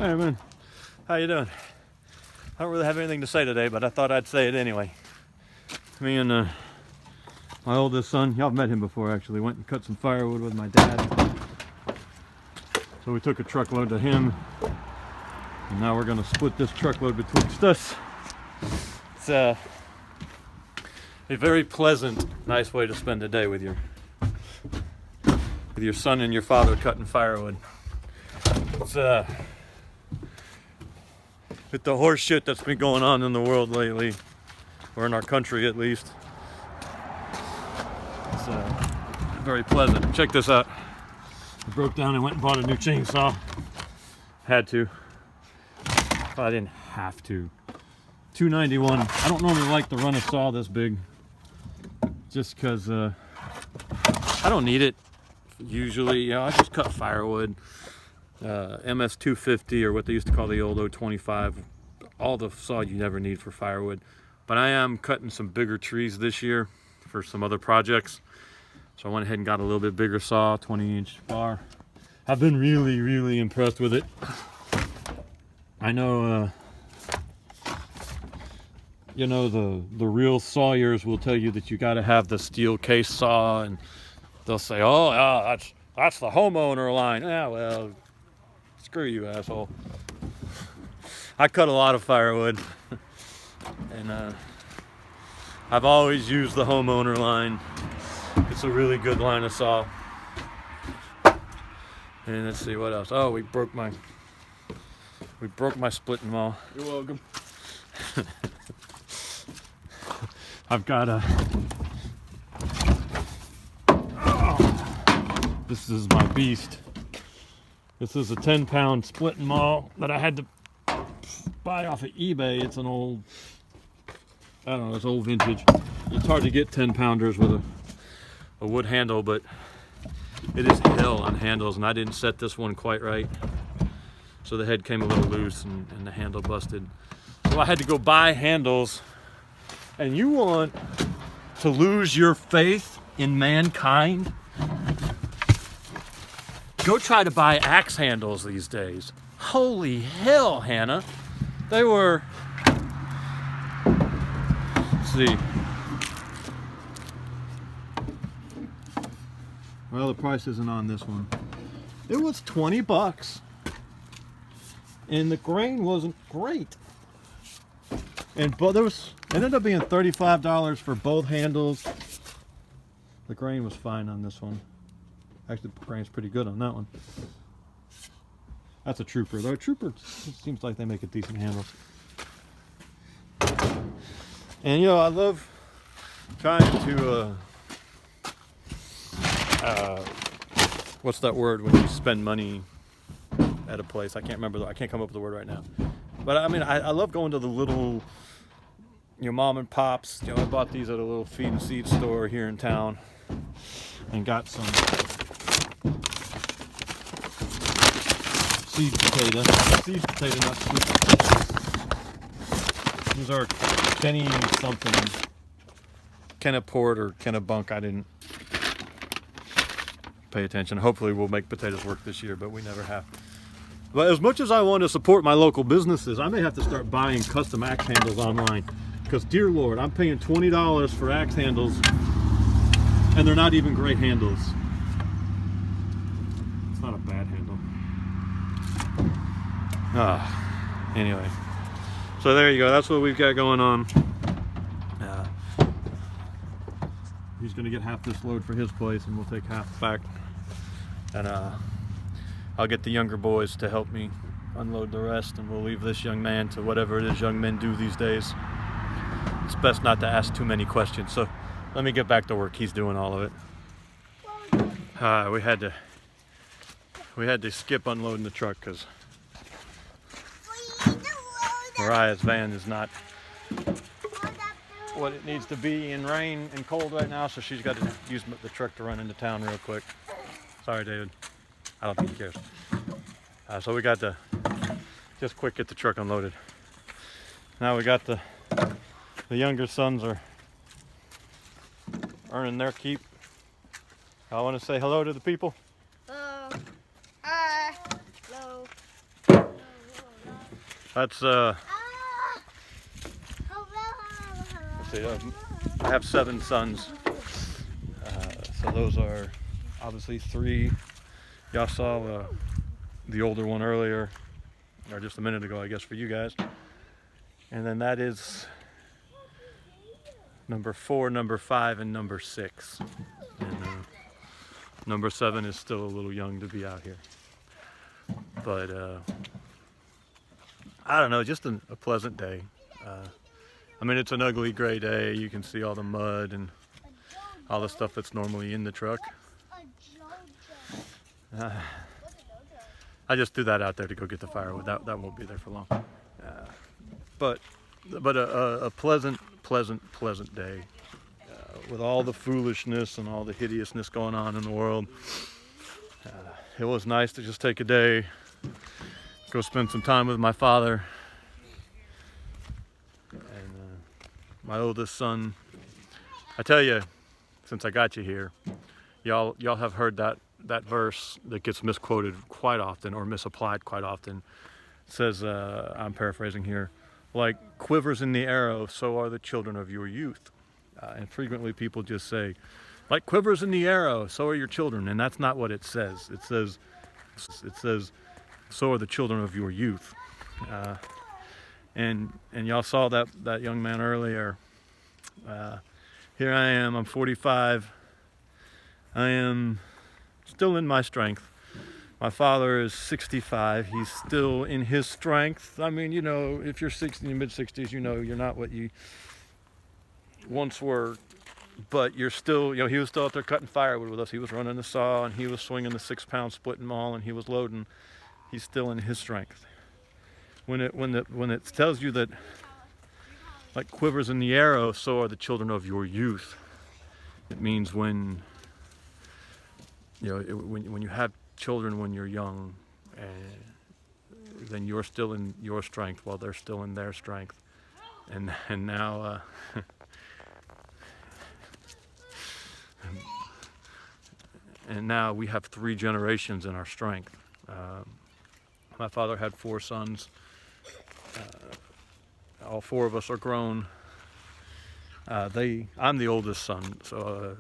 Hey man, how you doing? I don't really have anything to say today, but I thought I'd say it anyway. Me and my oldest son, y'all have met him before actually, went and cut some firewood with my dad. So we took a truckload to him, and now we're gonna split this truckload betwixt us. It's a very pleasant, nice way to spend a day with your son and your father cutting firewood. It's with the horse shit that's been going on in the world lately, or in our country at least, it's very pleasant. Check this out. I broke down and went and bought a new chainsaw. Had to. I didn't have to. $291. I don't normally like to run a saw this big, just because I don't need it. Usually, I just cut firewood. MS 250, or what they used to call the old 025, all the saw you never need for firewood. But I am cutting some bigger trees this year for some other projects, so I went ahead and got a little bit bigger saw, 20-inch bar. I've been really impressed with it. I know you know, the real sawyers will tell you that you got to have the steel case saw, and they'll say, oh yeah, that's the homeowner line. Yeah, well, screw you, asshole. I cut a lot of firewood, and I've always used the homeowner line. It's a really good line of saw. And let's see what else. Oh, we broke my splitting maul. You're welcome. I've got this is my beast. This is a 10-pound splitting maul that I had to buy off of eBay. It's an old, I don't know, it's old vintage. It's hard to get 10-pounders with a wood handle, but it is hell on handles, and I didn't set this one quite right. So the head came a little loose and the handle busted. So I had to go buy handles. And you want to lose your faith in mankind? Go try to buy axe handles these days. Holy hell, Hannah. They were, let's see. Well, the price isn't on this one. It was 20 bucks. And the grain wasn't great. But there was, ended up being $35 for both handles. The grain was fine on this one. Actually, the grain's pretty good on that one. That's a Trooper, though. Trooper seems like they make a decent handle. And you know, I love trying to what's that word when you spend money at a place? I can't remember. I can't come up with the word right now. But I mean, I love going to the little, mom and pops. I bought these at a little feed and seed store here in town, and got some seed potato, not sweet potatoes. These are Kenny something, Kenneport or Kennebunk. I didn't pay attention. Hopefully we'll make potatoes work this year, but we never have. But as much as I want to support my local businesses, I may have to start buying custom axe handles online. Because, dear Lord, I'm paying $20 for axe handles, and they're not even great handles. It's not a bad handle. Anyway. So there you go. That's what we've got going on. He's going to get half this load for his place, and we'll take half back. And I'll get the younger boys to help me unload the rest, and we'll leave this young man to whatever it is young men do these days. It's best not to ask too many questions, so let me get back to work. He's doing all of it. We had to skip unloading the truck because Mariah's van is not what it needs to be in rain and cold right now, so she's got to use the truck to run into town real quick. Sorry, David. I don't think he cares. So we got to just quick get the truck unloaded. Now we got the younger sons are earning their keep. I want to say hello to the people. Hello. Hi. Hello. That's let's see, I have 7 sons. So those are obviously 3. Y'all saw the older one earlier, or just a minute ago, I guess, for you guys. And then that is number 4, number 5, and number 6. And number 7 is still a little young to be out here. But I don't know, just a pleasant day. I mean, it's an ugly gray day. You can see all the mud and all the stuff that's normally in the truck. I just threw that out there to go get the firewood. That won't be there for long. But a pleasant day with all the foolishness and all the hideousness going on in the world. It was nice to just take a day, go spend some time with my father and my oldest son. I tell you, since I got you here, y'all have heard that verse that gets misquoted quite often or misapplied quite often. It says, I'm paraphrasing here, like quivers in the arrow, so are the children of your youth. And frequently people just say, like quivers in the arrow, so are your children. And that's not what it says. It says, so are the children of your youth. And y'all saw that young man earlier. Here I am, I'm 45. I am still in my strength. My father is 65. He's still in his strength. I mean, you know, if you're 60 in your mid-60s, you know you're not what you once were, but you're still, you know, he was still out there cutting firewood with us. He was running the saw and he was swinging the 6-pound splitting maul and he was loading. He's still in his strength. When it tells you that, like quivers in the arrow, so are the children of your youth. It means when, you know, when you have children when you're young, then you're still in your strength while they're still in their strength. And now, and now we have 3 generations in our strength. My father had 4 sons. All 4 of us are grown. I'm the oldest son, so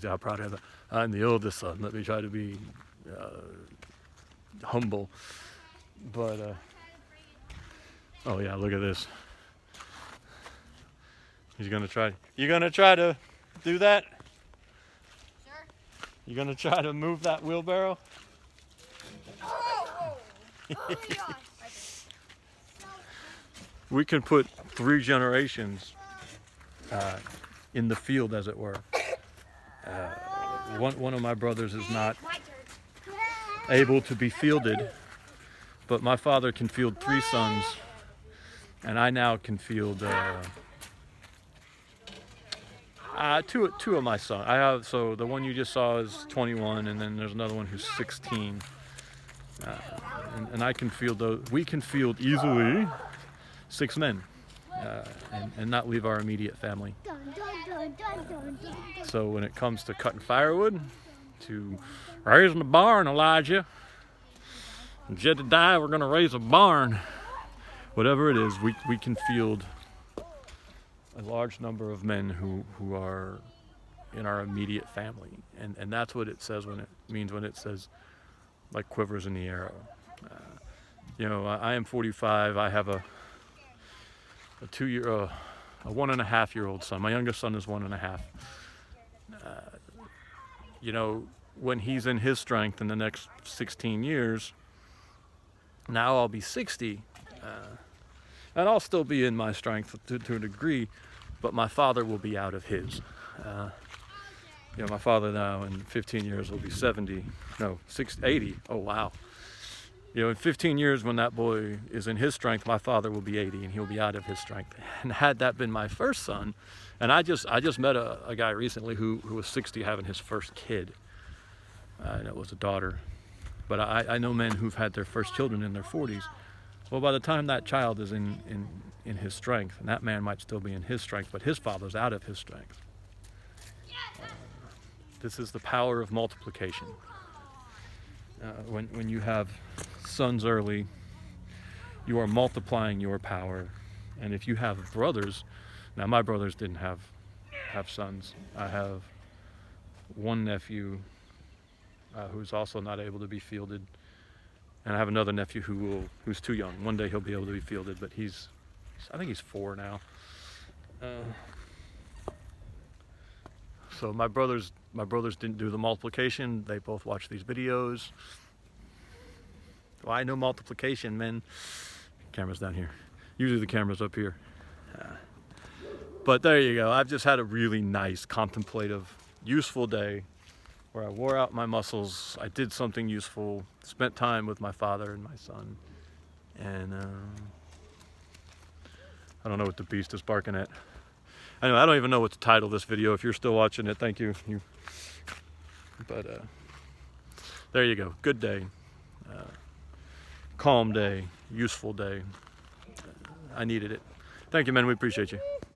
I'm proud of that. I'm the oldest son. Let me try to be humble. But oh yeah, look at this. He's gonna try. You gonna try to do that? Sure. You gonna try to move that wheelbarrow? Oh my gosh. We can put 3 generations in the field, as it were. One of my brothers is not able to be fielded, but my father can field 3 sons, and I now can field 2 of my sons. I have, so the one you just saw is 21, and then there's another one who's 16. And I can field those. We can field easily 6 men, and not leave our immediate family. So when it comes to cutting firewood, to raising a barn, Elijah, Jedediah, we're going to raise a barn. Whatever it is, we can field a large number of men who are in our immediate family. And that's what it says when it says like quivers in the arrow. You know, I am 45. I have a 1.5-year-old son. My youngest son is 1.5. You know, when he's in his strength in the next 16 years, now I'll be 60, and I'll still be in my strength to a degree, but my father will be out of his. You know, my father now in 15 years will be 80. Oh, wow. You know, in 15 years when that boy is in his strength, my father will be 80 and he'll be out of his strength. And had that been my first son, and I just met a guy recently who was 60 having his first kid. And it was a daughter. But I know men who've had their first children in their 40s. Well, by the time that child is in his strength, and that man might still be in his strength, but his father's out of his strength. This is the power of multiplication. When you have sons early, You are multiplying your power. And if you have brothers, now my brothers didn't have sons. I have one nephew who's also not able to be fielded, and I have another nephew who's too young. One day he'll be able to be fielded, but I think he's 4 now. So my brothers didn't do the multiplication. They both watch these videos. Well, I know multiplication, man. Camera's down here. Usually the camera's up here. But there you go. I've just had a really nice, contemplative, useful day where I wore out my muscles. I did something useful, spent time with my father and my son. And I don't know what the beast is barking at. Anyway, I don't even know what to title this video. If you're still watching it, thank you. But there you go. Good day. Calm day. Useful day. I needed it. Thank you, man. We appreciate you.